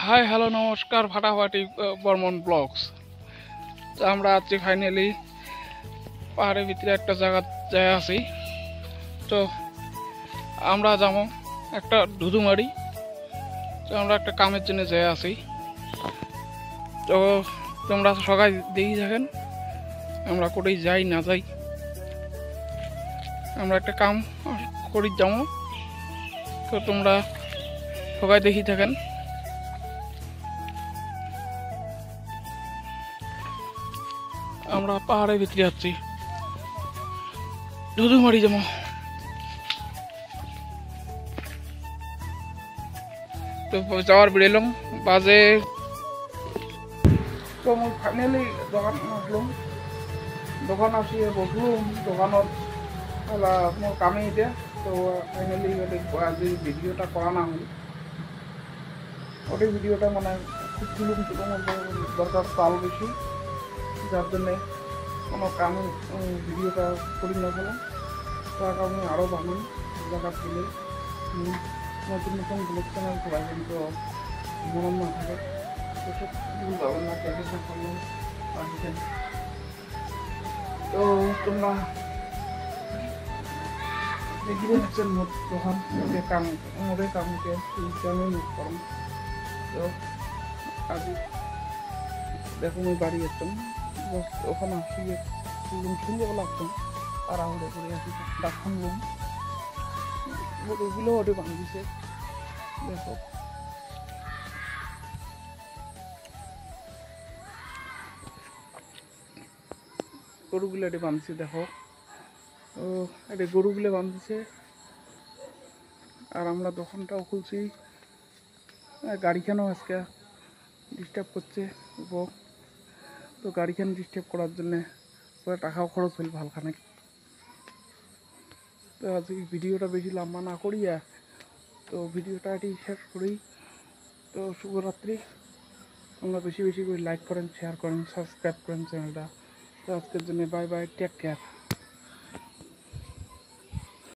Hi hello নমস্কার ফাটাফাটি Barman blogs. তো আমরা আজকে ফাইনালি পাহাড়ের ভিতরে একটা জায়গা আছি। তো আমরা যাবো একটা ধুধুমারি। তো আমরা একটা কামের জন্য যাই আছি। তো তোমরা সবাই দেখি থাকেন আমরা কোথায় যাই না যাই। আমরা একটা কাম করি যাবো। তো তোমরা সবাই দেখি থাকেন। আমরা পাহাড়ের ভিতরে যাচ্ছি, ধুধুমারি যাবো। তো যাওয়ার বেরোলাম বাজে। তো মই ফাইনালি দোকান আসলাম, দোকান আসিয়ে বসলাম দোকানত মোর কামে এতিয়া। তো ফাইনালি আজি ভিডিওটা করা না হল, ওটাই ভিডিওটা মানে খুব তুলুম দরকার চাল বেশি, যার জন্যে কোনো কামে ভিডিওটা করি না ফেলাম। তার কারণে আরও বানান জায়গা পেলে নতুন নতুন ব্লগ চ্যানেল করাই কিন্তু মনে না থাকে সেসব ভুল যাবেন না, ক্যাপেশন করলাম আসছেন। তো তোমরা দেখবে হচ্ছেন মোট দোকান মোটে কামকে আমি মুখ করম। তো আজ দেখো আমি বাড়ি আসতাম, ওখানে আসিয়ে সন্ধ্যেবেলা আসতাম তাড়াহুড়ো করে আসি ডাক শুনলাম গরুগুলো ওটা বাঁধিছে। দেখো গরুগুলো এটা বাঁধছে, দেখো ও এটা গরুগুলো বাঁধছে। আর আমরা দোকানটাও খুলছি, গাড়িখানেও আজকে ডিস্টার্ব করছে। তো গাড়িখান ডিস্টার্ব করার জন্যে টাকাও খরচ হল ভালখানে। তো আজকে ভিডিওটা বেশি লম্বা না করিয়া তো ভিডিওটা এটি শেষ করি। তো শুভরাত্রি। তোমরা বেশি বেশি করে লাইক করেন, শেয়ার করেন, সাবস্ক্রাইব করেন চ্যানেলটা। তো আজকের জন্য বাই বাই, টেক কেয়ার।